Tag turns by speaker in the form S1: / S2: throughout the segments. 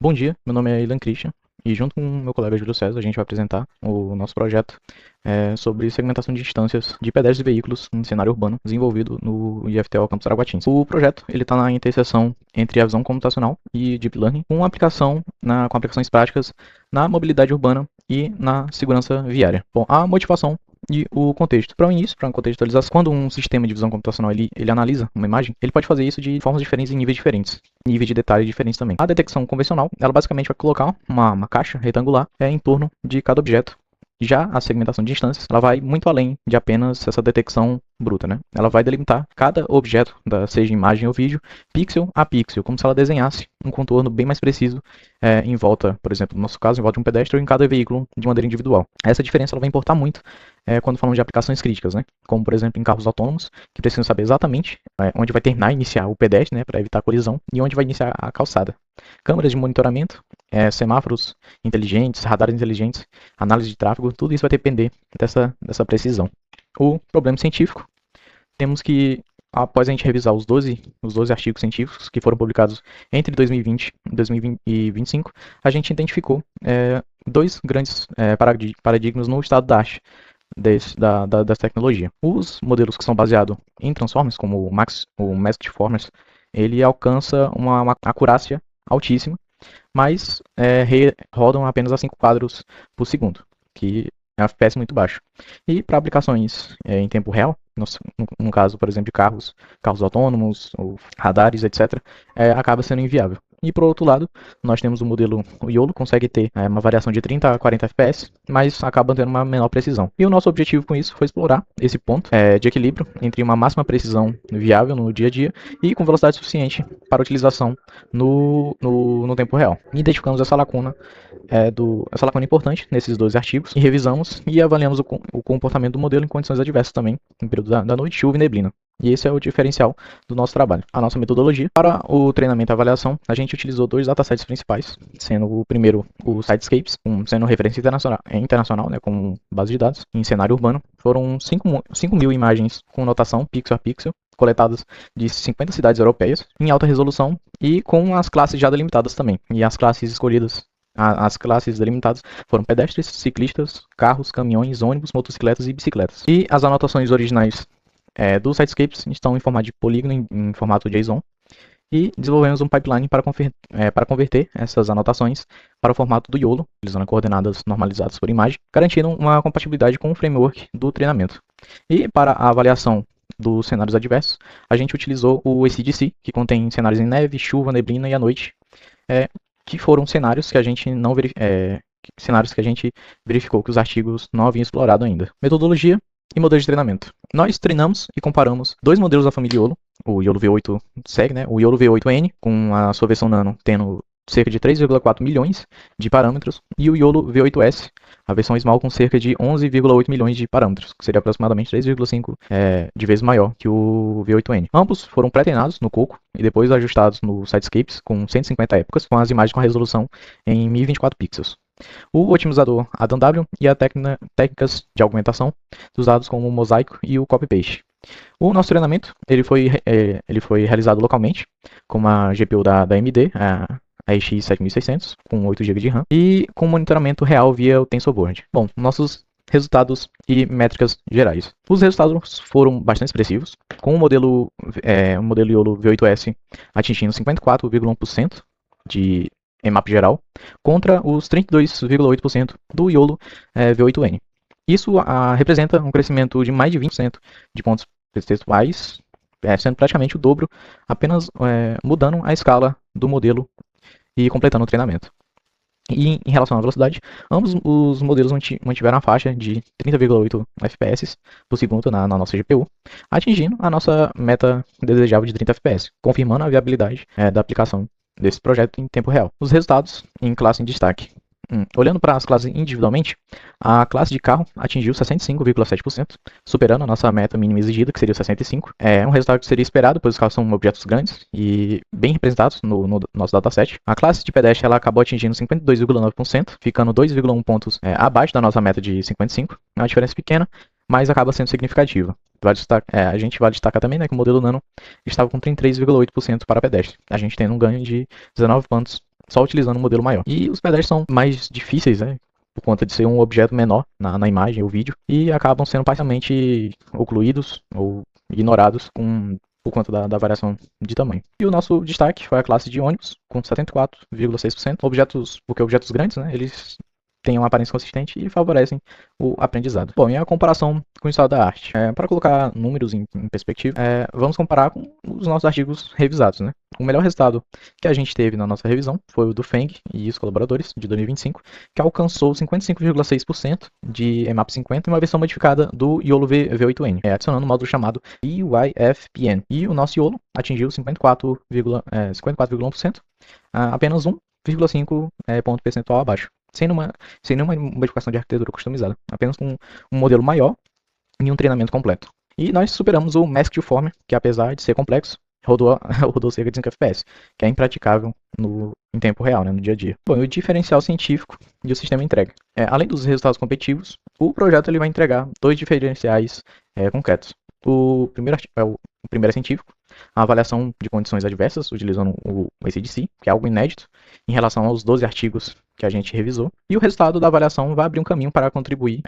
S1: Bom dia, meu nome é Ilan Christian e junto com o meu colega Júlio César a gente vai apresentar o nosso projeto sobre segmentação de distâncias de pedestres e veículos em cenário urbano desenvolvido no IFTO Campus Araguatins. O projeto está na interseção entre a visão computacional e Deep Learning com aplicações práticas na mobilidade urbana e na segurança viária. Bom, a motivação e o contexto. Para o início, para uma contextualização, quando um sistema de visão computacional ele analisa uma imagem, ele pode fazer isso de formas diferentes em níveis de detalhe diferentes também. A detecção convencional, ela basicamente vai colocar uma caixa retangular em torno de cada objeto. Já a segmentação de instâncias, ela vai muito além de apenas essa detecção bruta, né? Ela vai delimitar cada objeto, seja imagem ou vídeo, pixel a pixel, como se ela desenhasse um contorno bem mais preciso em volta, por exemplo, no nosso caso, em volta de um pedestre ou em cada veículo de maneira individual. Essa diferença ela vai importar muito quando falamos de aplicações críticas, né? Como, por exemplo, em carros autônomos, que precisam saber exatamente onde vai terminar e iniciar o pedestre, né, para evitar colisão, e onde vai iniciar a calçada. Câmeras de monitoramento, semáforos inteligentes, radares inteligentes, análise de tráfego, tudo isso vai depender dessa precisão. O problema científico, temos que, após a gente revisar os 12 artigos científicos que foram publicados entre 2020 e 2025, a gente identificou dois grandes paradigmas no estado da arte dessa tecnologia. Os modelos que são baseados em transformers, como o Masked Transformers, ele alcança uma acurácia altíssima, mas rodam apenas a 5 quadros por segundo, que é um FPS muito baixo. E para aplicações em tempo real, no caso, por exemplo, de carros autônomos, ou radares, etc., acaba sendo inviável. E por outro lado, nós temos o modelo YOLO, consegue ter uma variação de 30 a 40 FPS, mas acaba tendo uma menor precisão. E o nosso objetivo com isso foi explorar esse ponto de equilíbrio entre uma máxima precisão viável no dia a dia e com velocidade suficiente para utilização no tempo real. E identificamos essa lacuna importante nesses dois artigos e revisamos e avaliamos o comportamento do modelo em condições adversas também, no período da noite, chuva e neblina. E esse é o diferencial do nosso trabalho. A nossa metodologia para o treinamento e avaliação, a gente utilizou dois datasets principais, sendo o primeiro o Sidescapes, sendo referência internacional, né, como base de dados, em cenário urbano. Foram 5.000 imagens com notação pixel a pixel, coletadas de 50 cidades europeias, em alta resolução e com as classes já delimitadas também. E as classes escolhidas, as classes delimitadas foram pedestres, ciclistas, carros, caminhões, ônibus, motocicletas e bicicletas. E as anotações originais dos Sidescapes estão em formato de polígono, em formato JSON, e desenvolvemos um pipeline para converter essas anotações para o formato do YOLO, utilizando coordenadas normalizadas por imagem, garantindo uma compatibilidade com o framework do treinamento. E para a avaliação dos cenários adversos, a gente utilizou o ACDC, que contém cenários em neve, chuva, neblina e à noite, que foram cenários que a gente não verificou que os artigos não haviam explorado ainda. Metodologia e modelos de treinamento. Nós treinamos e comparamos dois modelos da família YOLO, o YOLO V8 segue, né? O YOLO V8N, com a sua versão Nano tendo cerca de 3,4 milhões de parâmetros, e o YOLO V8S, a versão Small, com cerca de 11,8 milhões de parâmetros, que seria aproximadamente 3,5 de vezes maior que o V8N. Ambos foram pré-treinados no Coco e depois ajustados no Sidescapes com 150 épocas, com as imagens com a resolução em 1024 pixels. O otimizador ADAM-W e as técnicas de augmentação dos dados como o mosaico e o copy-paste. O nosso treinamento ele foi realizado localmente com uma GPU da AMD, a RX 7600, com 8 GB de RAM, e com monitoramento real via o TensorBoard. Bom, nossos resultados e métricas gerais. Os resultados foram bastante expressivos, com o modelo YOLO V8S atingindo 54,1% de EMAP geral, contra os 32,8% do YOLO V8N. Isso representa um crescimento de mais de 20% de pontos percentuais, sendo praticamente o dobro, apenas mudando a escala do modelo e completando o treinamento. E em relação à velocidade, ambos os modelos mantiveram a faixa de 30,8 FPS por segundo na nossa GPU, atingindo a nossa meta desejável de 30 FPS, confirmando a viabilidade da aplicação desse projeto em tempo real. Os resultados em classe em destaque. Olhando para as classes individualmente, a classe de carro atingiu 65,7%, superando a nossa meta mínima exigida, que seria 65%. É um resultado que seria esperado, pois os carros são objetos grandes e bem representados no nosso dataset. A classe de pedestre ela acabou atingindo 52,9%, ficando 2,1 pontos abaixo da nossa meta de 55%. É uma diferença pequena, mas acaba sendo significativa. A gente vai destacar também, né, que o modelo Nano estava com 33,8% para pedestre, a gente tendo um ganho de 19 pontos só utilizando um modelo maior. E os pedestres são mais difíceis, né? Por conta de ser um objeto menor na imagem ou vídeo, e acabam sendo parcialmente ocluídos ou ignorados por conta da variação de tamanho. E o nosso destaque foi a classe de ônibus, com 74,6%. Porque objetos grandes, né, eles têm uma aparência consistente e favorecem o aprendizado. Bom, e a comparação com o estado da arte? Para colocar números em perspectiva, vamos comparar com os nossos artigos revisados, né? O melhor resultado que a gente teve na nossa revisão foi o do Feng e os colaboradores, de 2025, que alcançou 55,6% de EMAP 50 em uma versão modificada do YOLO V8N, adicionando um módulo chamado EYFPN. E o nosso YOLO atingiu 54,1%, apenas 1,5 ponto percentual abaixo, sem nenhuma modificação de arquitetura customizada, apenas com um modelo maior e um treinamento completo. E nós superamos o Mask to Form, que apesar de ser complexo, rodou cerca de 5 FPS, que é impraticável em tempo real, né, no dia a dia. Bom, e o diferencial científico e o sistema entrega. Além dos resultados competitivos, o projeto ele vai entregar dois diferenciais concretos. O primeiro é científico, a avaliação de condições adversas utilizando o ACDC, que é algo inédito em relação aos 12 artigos que a gente revisou. E o resultado da avaliação vai abrir um caminho para contribuir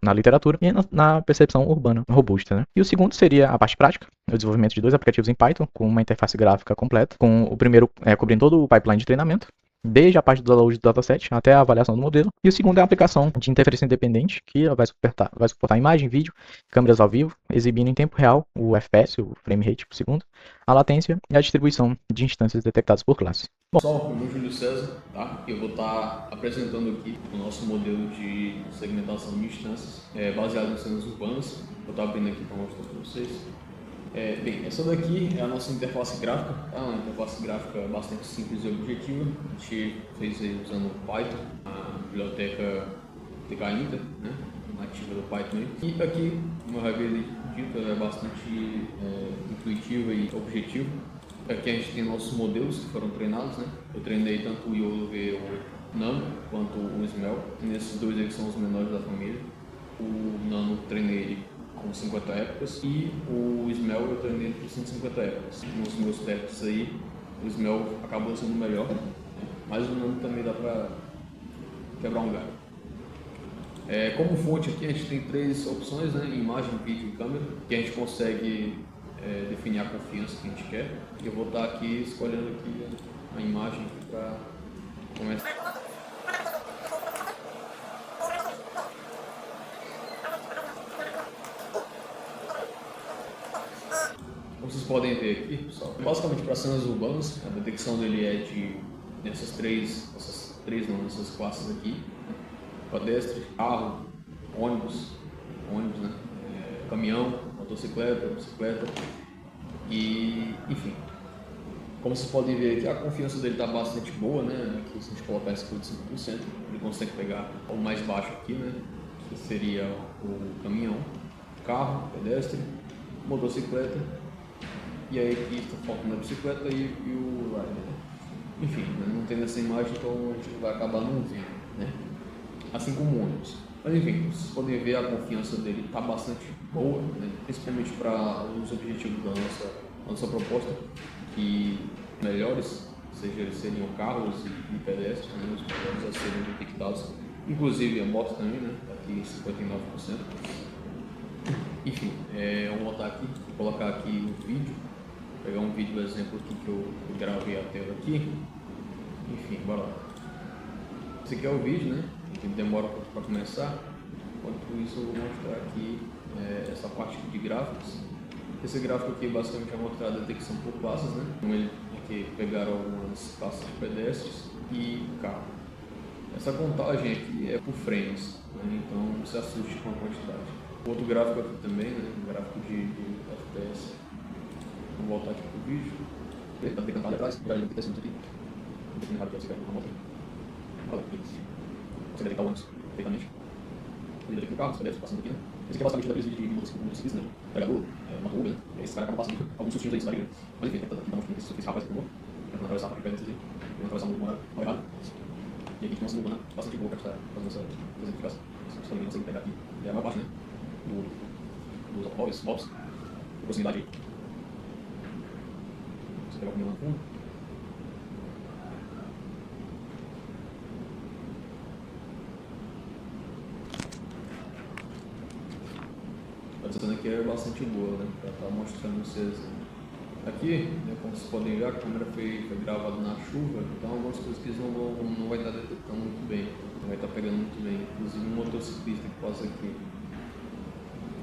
S1: na literatura e na percepção urbana robusta, né? E o segundo seria a parte prática, o desenvolvimento de dois aplicativos em Python com uma interface gráfica completa, com o primeiro cobrindo todo o pipeline de treinamento, desde a parte do download do dataset até a avaliação do modelo. E o segundo é a aplicação de interferência independente, que vai suportar imagem, vídeo, câmeras ao vivo, exibindo em tempo real o FPS, o frame rate por segundo, a latência e a distribuição de instâncias detectadas por classe.
S2: Pessoal, meu nome é Júlio César, tá? Eu vou estar apresentando aqui o nosso modelo de segmentação de instâncias baseado em cenas urbanas. Vou estar abrindo aqui para mostrar para vocês. Bem, essa daqui é a nossa interface gráfica, tá? Uma interface gráfica bastante simples e objetiva. A gente fez aí usando Python, a biblioteca TK-Inter, né? Nativa do Python. E aqui, como eu havia dito, é bastante intuitiva e objetiva. Aqui a gente tem nossos modelos que foram treinados, né? Eu treinei tanto o YOLO V8 Nano quanto o SMEL. Nesses dois aí que são os menores da família. O Nano eu treinei ele com 50 épocas e o SMEL eu treinei por 150 épocas. Nos meus testes aí, o SMEL acabou sendo melhor, né? Mas o Nano também dá para quebrar um galho. Como fonte aqui a gente tem três opções, né? Imagem, vídeo e câmera, que a gente consegue definir a confiança que a gente quer. Eu vou estar aqui escolhendo aqui a imagem para começar. Como vocês podem ver aqui, pessoal, basicamente para cenas urbanas, a detecção dele é nessas classes aqui: pedestre, carro, ônibus, né? Caminhão, motocicleta, bicicleta e, enfim. Como vocês podem ver aqui, a confiança dele está bastante boa, né? Aqui, se a gente colocar esse por 5%, ele consegue pegar o mais baixo aqui, né? Que seria o caminhão, carro, pedestre, motocicleta, e aí aqui está faltando a bicicleta e o rider, né? Enfim, não tem nessa imagem, então a gente vai acabar não vendo, né? Assim como o ônibus. Mas enfim, vocês podem ver, a confiança dele está bastante boa, né? Principalmente para os objetivos da nossa proposta, que melhores, seja eles seriam carros e pedestres, né? Os melhores a serem detectados, inclusive a moto também, né? Aqui 59%. Enfim, vamos voltar aqui e colocar aqui o vídeo. Vou pegar um vídeo exemplo aqui que eu gravei a tela aqui. Enfim, bora lá. Esse aqui é o vídeo, né? Que demora um pouco para começar. Enquanto isso, eu vou mostrar aqui essa parte de gráficos. Esse gráfico aqui basicamente vai mostrar a detecção por classes, né? Então, ele aqui pegaram algumas classes de pedestres e carro. Essa contagem aqui é por frames, né? Então não se assuste com a quantidade. Outro gráfico aqui também, né? Um gráfico de FPS. Vamos voltar aqui para o vídeo. Ele está pegando atrás, já tem que aqui. Não tem nada que você quer na moto. Olha aqui. Você detectar o ônibus perfeitamente. Ele detecta o carro, os pedestres passando aqui, né? Esse aqui é basicamente daqueles vídeos de motociclista, né? Pegador, uma rua, né? Esse cara acaba passando alguns sustinhos aí, sabe? Mas enfim, aqui tá mostrando esse rapaz que voou. Tentando atravessar para pedestres ali. Tentando atravessar um lugar mal errado. E aqui tem uma segunda, né? Bastante boa para estar fazendo essa exemplificação. Você também consegue pegar aqui. É a maior parte, né? Dos automóveis, motos. De proximidade aí. Você pega o caminhão lá no fundo. A cena aqui é bastante boa, né? Pra estar mostrando vocês. Aqui, né, como vocês podem ver, a câmera foi gravada na chuva, então algumas coisas que eles não vai estar detectando muito bem, não vai estar pegando muito bem. Inclusive um motociclista que passa aqui,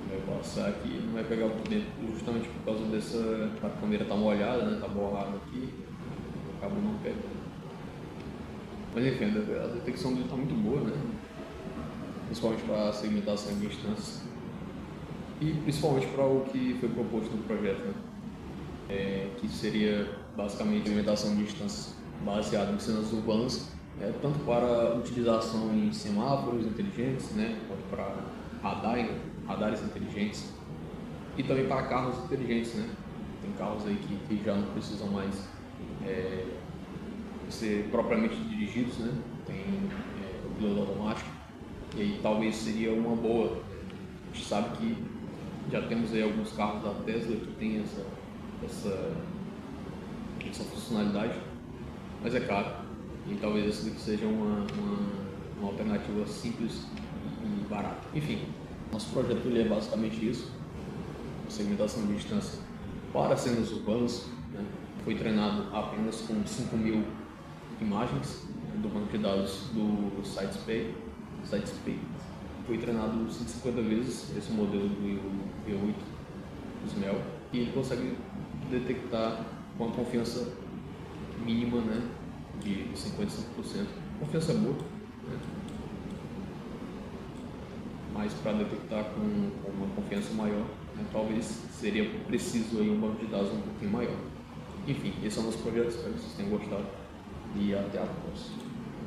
S2: vai passar aqui, não vai pegar muito bem, justamente por causa dessa, a câmera tá molhada, né, tá borrada aqui, o cabo não pega. Mas enfim, a detecção dele está muito boa, né? Principalmente para a segmentação de instâncias e principalmente para o que foi proposto no projeto, né? Que seria basicamente a segmentação de instâncias baseada em cenas urbanas, tanto para utilização em semáforos inteligentes, né? Quanto para radares inteligentes e também para carros inteligentes, né? Tem carros aí que já não precisam mais ser propriamente dirigidos, né? Tem o piloto automático e aí talvez seria uma boa. A gente sabe que já temos aí alguns carros da Tesla que tem essa funcionalidade, mas é caro e talvez essa daqui seja uma alternativa simples e barata. Enfim, nosso projeto ele é basicamente isso, a segmentação de distância para cenas urbanas, né? Foi treinado apenas com 5.000 imagens do banco de dados do SiteSpace. Foi treinado 150 vezes esse modelo do V8 SMEL e ele consegue detectar com a confiança mínima, né, de 55%. Confiança boa, né? Mas para detectar com uma confiança maior, né, talvez seria preciso aí um banco de dados um pouquinho maior. Enfim, esse é o nosso projeto, espero que vocês tenham gostado e até a próxima.